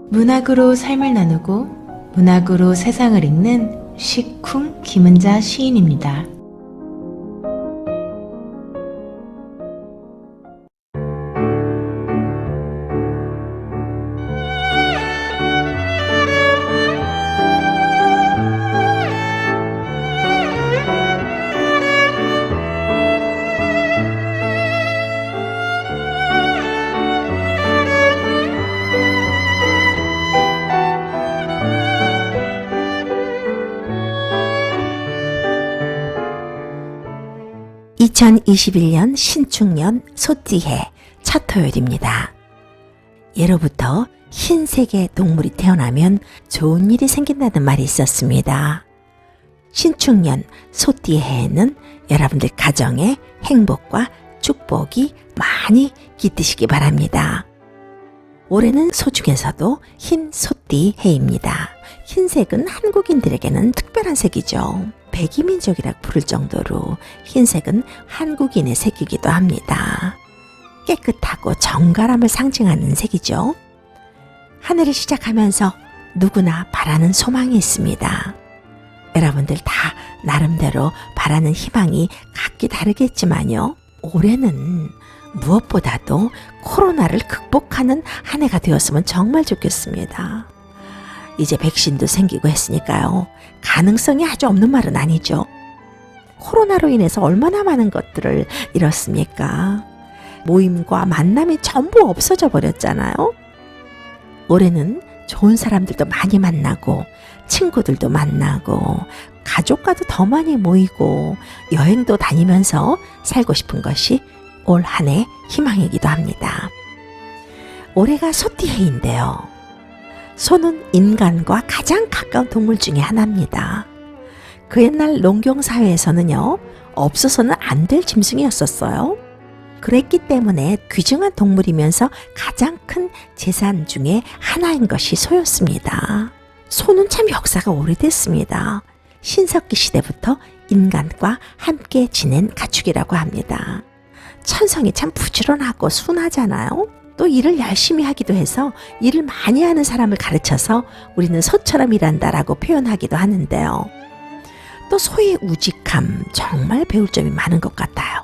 문학으로 삶을 나누고 문학으로 세상을 읽는 시쿵 김은자 시인입니다. (2021년) 신축년 소띠해 첫 토요일입니다. 예로부터 흰색의 동물이 태어나면 좋은 일이 생긴다는 말이 있었습니다. 신축년 소띠해에는 여러분들 가정에 행복과 축복이 많이 깃드시기 바랍니다. 올해는 소 중에서도 흰 소띠 해입니다. 흰색은 한국인들에게는 특별한 색이죠. 백이민족이라 부를 정도로 흰색은 한국인의 색이기도 합니다. 깨끗하고 정갈함을 상징하는 색이죠. 한 해를 시작하면서 누구나 바라는 소망이 있습니다. 여러분들 다 나름대로 바라는 희망이 각기 다르겠지만요. 올해는 무엇보다도 코로나를 극복하는 한 해가 되었으면 정말 좋겠습니다. 이제 백신도 생기고 했으니까요. 가능성이 아주 없는 말은 아니죠. 코로나로 인해서 얼마나 많은 것들을 잃었습니까? 모임과 만남이 전부 없어져 버렸잖아요. 올해는 좋은 사람들도 많이 만나고 친구들도 만나고 가족과도 더 많이 모이고 여행도 다니면서 살고 싶은 것이 올 한 해 희망이기도 합니다. 올해가 소띠해인데요. 소는 인간과 가장 가까운 동물 중에 하나입니다. 그 옛날 농경사회에서는요, 없어서는 안 될 짐승이었었어요. 그랬기 때문에 귀중한 동물이면서 가장 큰 재산 중에 하나인 것이 소였습니다. 소는 참 역사가 오래됐습니다. 신석기 시대부터 인간과 함께 지낸 가축이라고 합니다. 천성이 참 부지런하고 순하잖아요. 또 일을 열심히 하기도 해서 일을 많이 하는 사람을 가르쳐서 우리는 소처럼 일한다라고 표현하기도 하는데요. 또 소의 우직함 정말 배울 점이 많은 것 같아요.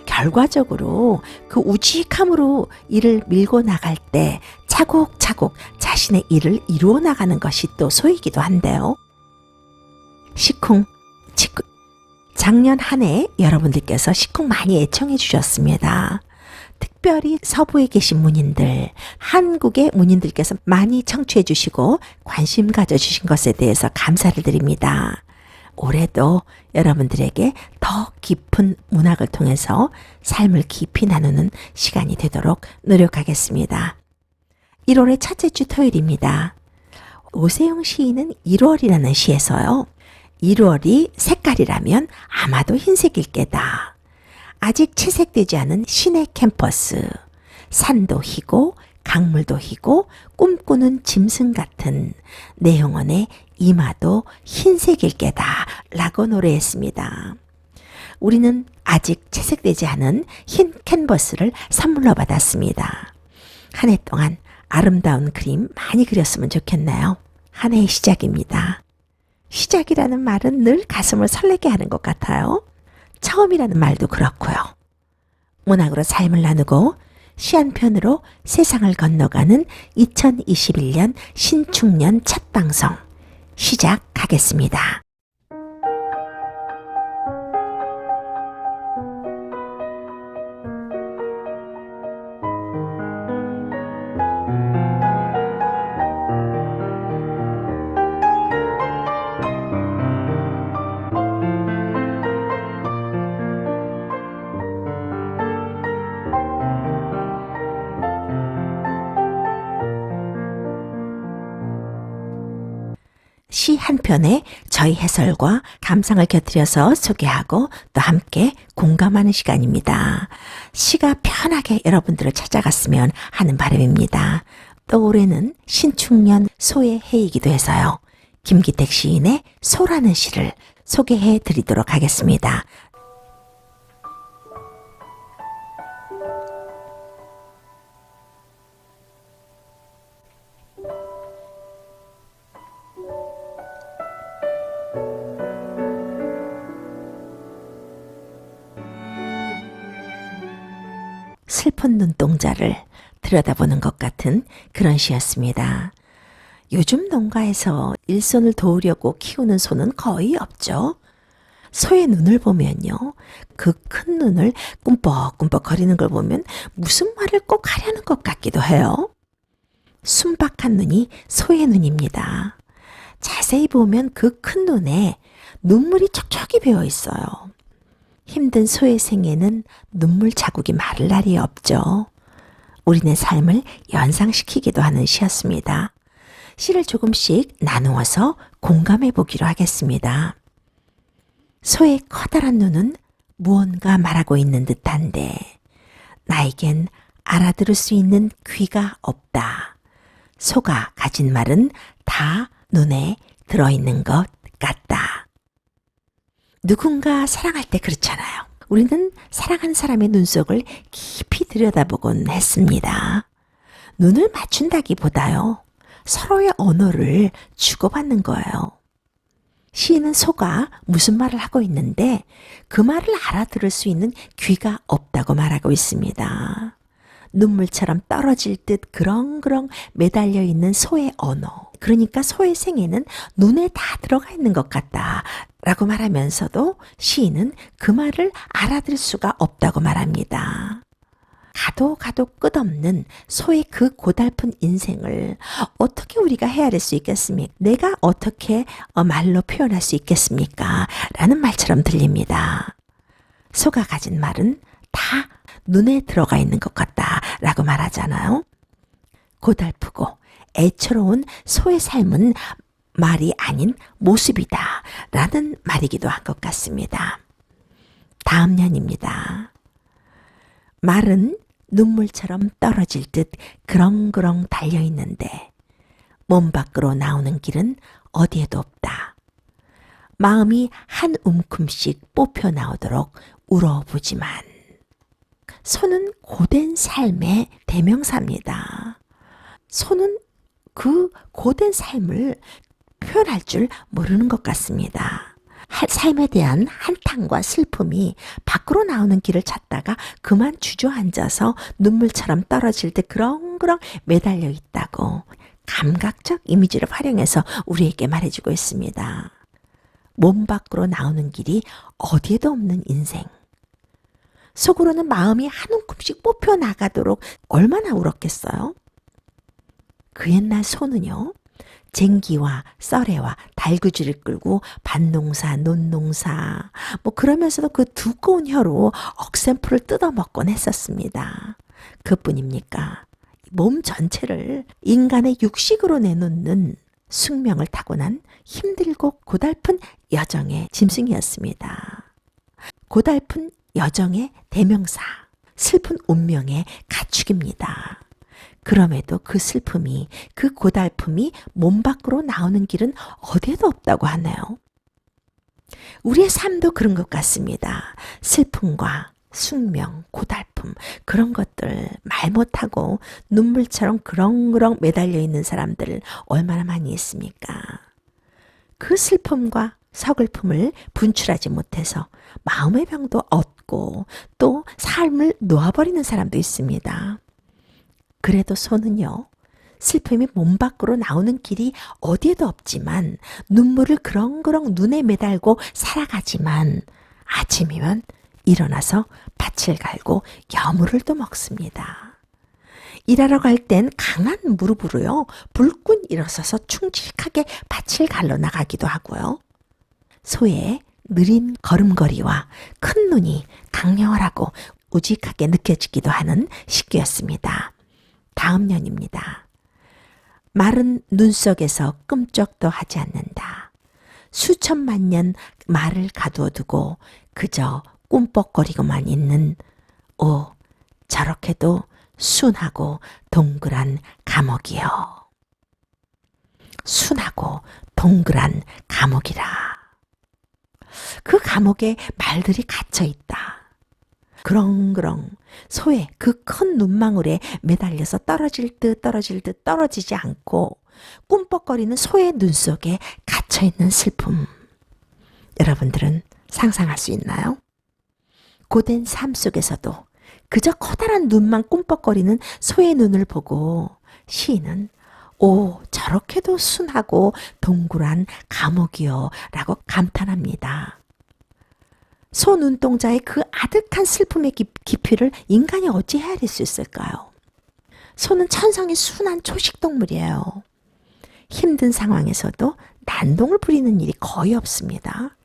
결과적으로 그 우직함으로 일을 밀고 나갈 때 차곡차곡 자신의 일을 이루어 나가는 것이 또 소이기도 한데요. 시쿵 작년 한 해 여러분들께서 시쿵 많이 애청해 주셨습니다. 특별히 서부에 계신 문인들, 한국의 문인들께서 많이 청취해 주시고 관심 가져주신 것에 대해서 감사를 드립니다. 올해도 여러분들에게 더 깊은 문학을 통해서 삶을 깊이 나누는 시간이 되도록 노력하겠습니다. 1월의 첫째 주 토요일입니다. 오세영 시인은 1월이라는 시에서요. 1월이 색깔이라면 아마도 흰색일 게다. 아직 채색되지 않은 시내 캠퍼스, 산도 희고 강물도 희고 꿈꾸는 짐승 같은 내 영혼의 이마도 흰색일 게다 라고 노래했습니다. 우리는 아직 채색되지 않은 흰 캔버스를 선물로 받았습니다. 한 해 동안 아름다운 그림 많이 그렸으면 좋겠네요. 한 해의 시작입니다. 시작이라는 말은 늘 가슴을 설레게 하는 것 같아요. 처음이라는 말도 그렇고요. 문학으로 삶을 나누고 시 한 편으로 세상을 건너가는 2021년 신축년 첫 방송 시작하겠습니다. 시 한 편에 저희 해설과 감상을 곁들여서 소개하고 또 함께 공감하는 시간입니다. 시가 편하게 여러분들을 찾아갔으면 하는 바람입니다. 또 올해는 신축년 소의 해이기도 해서요. 김기택 시인의 소라는 시를 소개해 드리도록 하겠습니다. 슬픈 눈동자를 들여다보는 것 같은 그런 시였습니다. 요즘 농가에서 일손을 도우려고 키우는 소는 거의 없죠. 소의 눈을 보면요. 그 큰 눈을 꿈뻑꿈뻑 거리는 걸 보면 무슨 말을 꼭 하려는 것 같기도 해요. 순박한 눈이 소의 눈입니다. 자세히 보면 그 큰 눈에 눈물이 촉촉이 배어 있어요. 힘든 소의 생에는 눈물 자국이 마를 날이 없죠. 우리네 삶을 연상시키기도 하는 시였습니다. 시를 조금씩 나누어서 공감해 보기로 하겠습니다. 소의 커다란 눈은 무언가 말하고 있는 듯한데 나에겐 알아들을 수 있는 귀가 없다. 소가 가진 말은 다 눈에 들어있는 것 같다. 누군가 사랑할 때 그렇잖아요. 우리는 사랑하는 사람의 눈속을 깊이 들여다보곤 했습니다. 눈을 맞춘다기보다요. 서로의 언어를 주고받는 거예요. 시인은 소가 무슨 말을 하고 있는데 그 말을 알아들을 수 있는 귀가 없다고 말하고 있습니다. 눈물처럼 떨어질 듯 그렁그렁 매달려 있는 소의 언어. 그러니까 소의 생에는 눈에 다 들어가 있는 것 같다 라고 말하면서도 시인은 그 말을 알아들을 수가 없다고 말합니다. 가도 가도 끝없는 소의 그 고달픈 인생을 어떻게 우리가 헤아릴 수 있겠습니까? 내가 어떻게 말로 표현할 수 있겠습니까? 라는 말처럼 들립니다. 소가 가진 말은 다 눈에 들어가 있는 것 같다 라고 말하잖아요. 고달프고 애처로운 소의 삶은 말이 아닌 모습이다 라는 말이기도 한 것 같습니다. 다음 년입니다. 말은 눈물처럼 떨어질 듯 그렁그렁 달려있는데 몸 밖으로 나오는 길은 어디에도 없다. 마음이 한 움큼씩 뽑혀 나오도록 울어보지만 소는 고된 삶의 대명사입니다. 소는 그 고된 삶을 표현할 줄 모르는 것 같습니다. 삶에 대한 한탄과 슬픔이 밖으로 나오는 길을 찾다가 그만 주저앉아서 눈물처럼 떨어질 때 그렁그렁 매달려 있다고 감각적 이미지를 활용해서 우리에게 말해주고 있습니다. 몸 밖으로 나오는 길이 어디에도 없는 인생. 속으로는 마음이 한 움큼씩 뽑혀 나가도록 얼마나 울었겠어요? 그 옛날 소는요. 쟁기와 썰애와 달구지를 끌고 밭농사, 논농사 그러면서도 그 두꺼운 혀로 억센풀을 뜯어먹곤 했었습니다. 그뿐입니까? 몸 전체를 인간의 육식으로 내놓는 숙명을 타고난 힘들고 고달픈 여정의 짐승이었습니다. 고달픈 여정의 대명사, 슬픈 운명의 가축입니다. 그럼에도 그 슬픔이, 그 고달픔이 몸 밖으로 나오는 길은 어디에도 없다고 하네요. 우리의 삶도 그런 것 같습니다. 슬픔과 숙명, 고달픔 그런 것들 말 못하고 눈물처럼 그렁그렁 매달려 있는 사람들 얼마나 많이 있습니까? 그 슬픔과 서글픔을 분출하지 못해서 마음의 병도 얻고 또 삶을 놓아버리는 사람도 있습니다. 그래도 소는요. 슬픔이 몸 밖으로 나오는 길이 어디에도 없지만 눈물을 그렁그렁 눈에 매달고 살아가지만 아침이면 일어나서 밭을 갈고 여물을 또 먹습니다. 일하러 갈 땐 강한 무릎으로요. 불끈 일어서서 충직하게 밭을 갈러 나가기도 하고요. 소의 느린 걸음걸이와 큰 눈이 강렬하고 우직하게 느껴지기도 하는 시기였습니다. 다음 년입니다. 말은 눈 속에서 끔쩍도 하지 않는다. 수천만 년 말을 가두어 두고 그저 꿈뻑거리고만 있는 저렇게도 순하고 동그란 감옥이여. 순하고 동그란 감옥이라. 그 감옥에 말들이 갇혀 있다. 그렁그렁 소의 그 큰 눈망울에 매달려서 떨어질 듯 떨어지지 않고 꿈뻑거리는 소의 눈 속에 갇혀있는 슬픔. 여러분들은 상상할 수 있나요? 고된 삶 속에서도 그저 커다란 눈만 꿈뻑거리는 소의 눈을 보고 시인은 오, 저렇게도 순하고 동그란 감옥이요 라고 감탄합니다. 소 눈동자의 그 아득한 슬픔의 깊이를 인간이 어찌 헤아릴 수 있을까요? 소는 천성이 순한 초식동물이에요. 힘든 상황에서도 난동을 부리는 일이 거의 없습니다.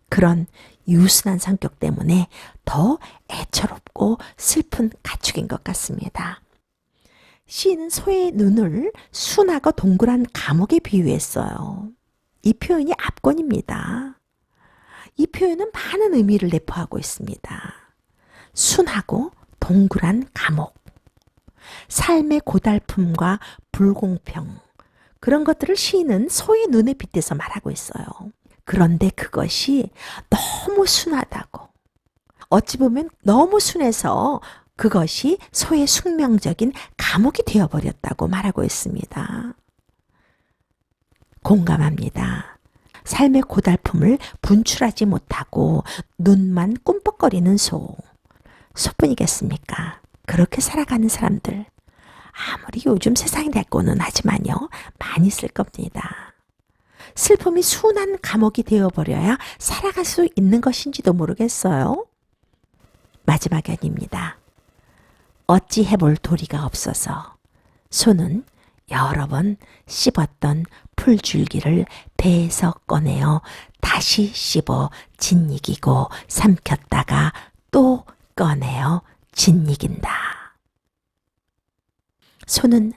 그런 유순한 성격 때문에 더 애처롭고 슬픈 가축인 것 같습니다. 시인은 소의 눈을 순하고 동그란 감옥에 비유했어요. 이 표현이 압권입니다. 이 표현은 많은 의미를 내포하고 있습니다. 순하고 동그란 감옥, 삶의 고달픔과 불공평, 그런 것들을 시인은 소의 눈에 빗대서 말하고 있어요. 그런데 그것이 너무 순하다고, 어찌 보면 너무 순해서 그것이 소의 숙명적인 감옥이 되어버렸다고 말하고 있습니다. 공감합니다. 삶의 고달픔을 분출하지 못하고 눈만 꿈뻑거리는 소. 소뿐이겠습니까? 그렇게 살아가는 사람들. 아무리 요즘 세상이 됐고는 하지만요, 많이 있을 겁니다. 슬픔이 순한 감옥이 되어버려야 살아갈 수 있는 것인지도 모르겠어요. 마지막 연입니다. 어찌 해볼 도리가 없어서 소는 여러 번 씹었던 풀줄기를 배에서 꺼내어 다시 씹어 짓이기고 삼켰다가 또 꺼내어 짓이긴다. 소는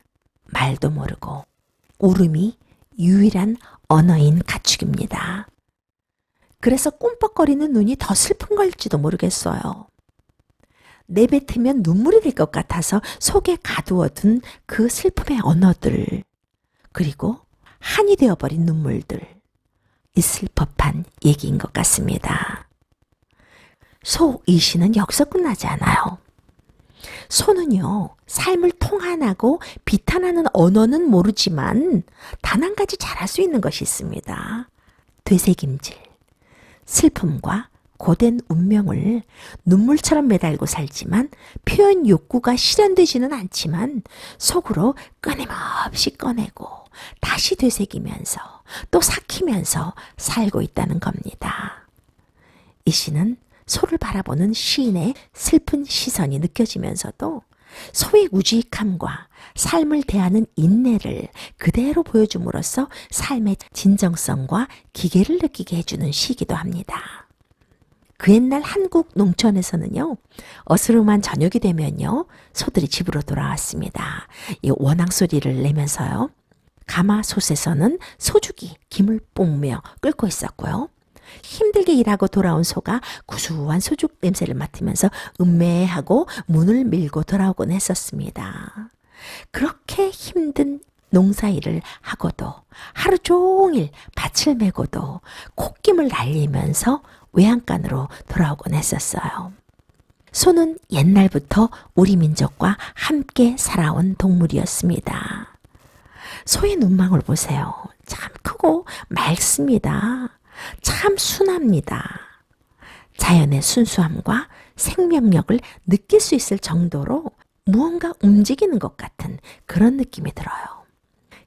말도 모르고 울음이 유일한 언어인 가축입니다. 그래서 꿈뻑거리는 눈이 더 슬픈 걸지도 모르겠어요. 내뱉으면 눈물이 될 것 같아서 속에 가두어둔 그 슬픔의 언어들, 그리고 한이 되어버린 눈물들, 있을 법한 얘기인 것 같습니다. 소 이 시는 여기서 끝나지 않아요. 소는요, 삶을 통한하고 비탄하는 언어는 모르지만 단 한 가지 잘할 수 있는 것이 있습니다. 되새김질, 슬픔과 고된 운명을 눈물처럼 매달고 살지만 표현 욕구가 실현되지는 않지만 속으로 끊임없이 꺼내고 다시 되새기면서 또 삭히면서 살고 있다는 겁니다. 이 시는 소를 바라보는 시인의 슬픈 시선이 느껴지면서도 소의 우직함과 삶을 대하는 인내를 그대로 보여줌으로써 삶의 진정성과 기계를 느끼게 해주는 시이기도 합니다. 그 옛날 한국 농촌에서는요, 어스름한 저녁이 되면요, 소들이 집으로 돌아왔습니다. 이 원앙 소리를 내면서요, 가마솥에서는 소죽이 김을 뿜으며 끓고 있었고요. 힘들게 일하고 돌아온 소가 구수한 소죽 냄새를 맡으면서 음매하고 문을 밀고 돌아오곤 했었습니다. 그렇게 힘든 농사일을 하고도 하루 종일 밭을 메고도 콧김을 날리면서 외양간으로 돌아오곤 했었어요. 소는 옛날부터 우리 민족과 함께 살아온 동물이었습니다. 소의 눈망울 보세요. 참 크고 맑습니다. 참 순합니다. 자연의 순수함과 생명력을 느낄 수 있을 정도로 무언가 움직이는 것 같은 그런 느낌이 들어요.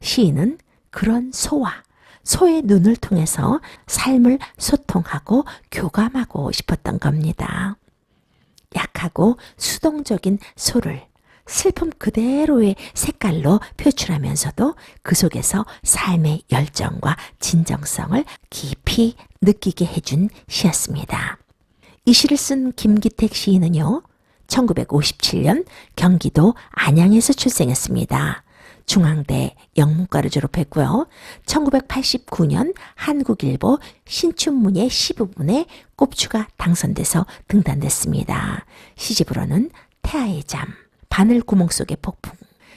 시인은 그런 소와 소의 눈을 통해서 삶을 소통하고 교감하고 싶었던 겁니다. 약하고 수동적인 소를 슬픔 그대로의 색깔로 표출하면서도 그 속에서 삶의 열정과 진정성을 깊이 느끼게 해준 시였습니다. 이 시를 쓴 김기택 시인은요, 1957년 경기도 안양에서 출생했습니다. 중앙대 영문과를 졸업했고요. 1989년 한국일보 신춘문예 시부문에 꼽추가 당선돼서 등단됐습니다. 시집으로는 태아의 잠, 바늘 구멍 속의 폭풍,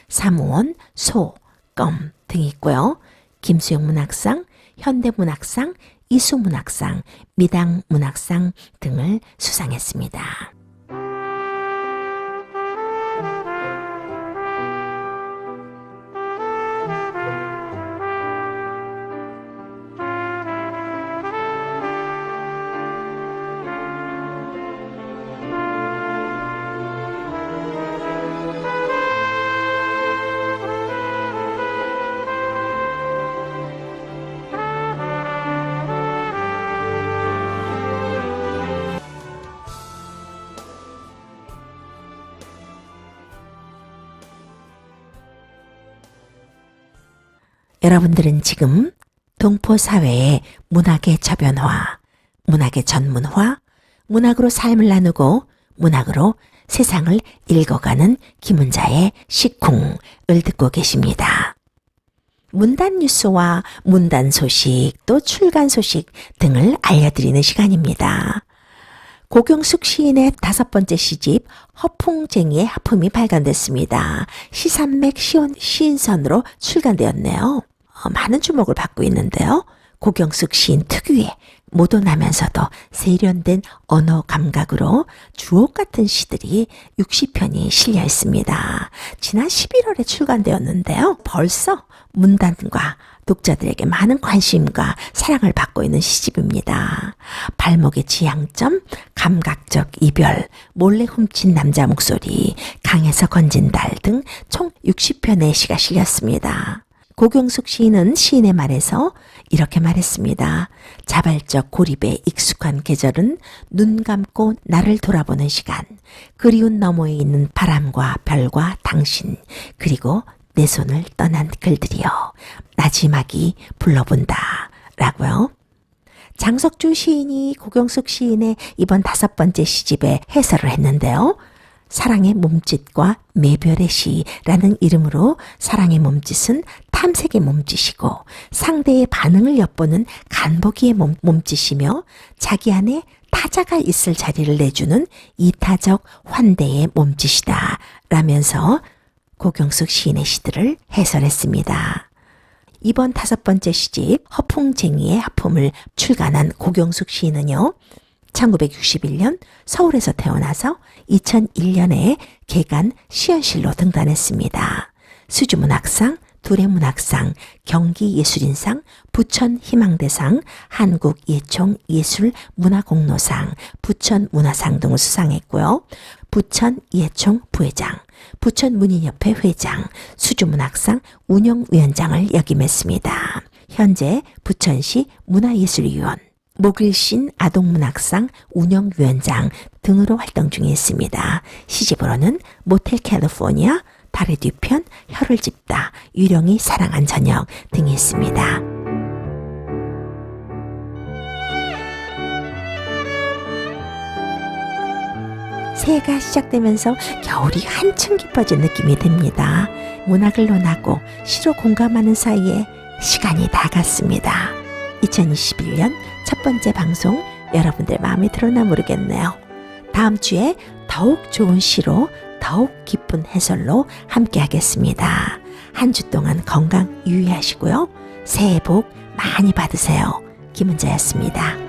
사무원, 소, 껌 등이 있고요. 김수영 문학상, 현대문학상, 이수문학상, 미당문학상 등을 수상했습니다. 여러분들은 지금 동포사회의 문학의 저변화, 문학의 전문화, 문학으로 삶을 나누고 문학으로 세상을 읽어가는 김은자의 시쿵을 듣고 계십니다. 문단 뉴스와 문단 소식, 또 출간 소식 등을 알려드리는 시간입니다. 고경숙 시인의 5번째 시집 허풍쟁이의 하품이 발간됐습니다. 시산맥 시인선으로 출간되었네요. 많은 주목을 받고 있는데요. 고경숙 시인 특유의 모던하면서도 세련된 언어 감각으로 주옥 같은 시들이 60편이 실려 있습니다. 지난 11월에 출간되었는데요. 벌써 문단과 독자들에게 많은 관심과 사랑을 받고 있는 시집입니다. 발목의 지향점, 감각적 이별, 몰래 훔친 남자 목소리, 강에서 건진 달 등 총 60편의 시가 실렸습니다. 고경숙 시인은 시인의 말에서 이렇게 말했습니다. 자발적 고립에 익숙한 계절은 눈 감고 나를 돌아보는 시간, 그리운 너머에 있는 바람과 별과 당신, 그리고 내 손을 떠난 글들이여 나지막이 불러본다 라고요. 장석주 시인이 고경숙 시인의 이번 5번째 시집에 해설을 했는데요. 사랑의 몸짓과 매별의 시라는 이름으로 사랑의 몸짓은 탐색의 몸짓이고 상대의 반응을 엿보는 간보기의 몸짓이며 자기 안에 타자가 있을 자리를 내주는 이타적 환대의 몸짓이다 라면서 고경숙 시인의 시들을 해설했습니다. 이번 5번째 시집 허풍쟁이의 하품을 출간한 고경숙 시인은요. 1961년 서울에서 태어나서 2001년에 개간 시연실로 등단했습니다. 수주문학상, 두레문학상, 경기예술인상, 부천희망대상, 한국예총예술문화공로상, 부천문화상 등을 수상했고요. 부천예총 부회장, 부천문인협회 회장, 수주문학상 운영위원장을 역임했습니다. 현재 부천시 문화예술위원, 목일신 아동문학상 운영위원장 등으로 활동 중에 있습니다. 시집으로는 모텔 캘리포니아, 달의 뒤편, 혀를 짚다, 유령이 사랑한 저녁 등이 있습니다. 새해가 시작되면서 겨울이 한층 깊어진 느낌이 듭니다. 문학을 논하고 시로 공감하는 사이에 시간이 다 갔습니다. 2021년 첫 번째 방송 여러분들 마음에 들었나 모르겠네요. 다음 주에 더욱 좋은 시로 더욱 깊은 해설로 함께 하겠습니다. 한 주 동안 건강 유의하시고요. 새해 복 많이 받으세요. 김은자였습니다.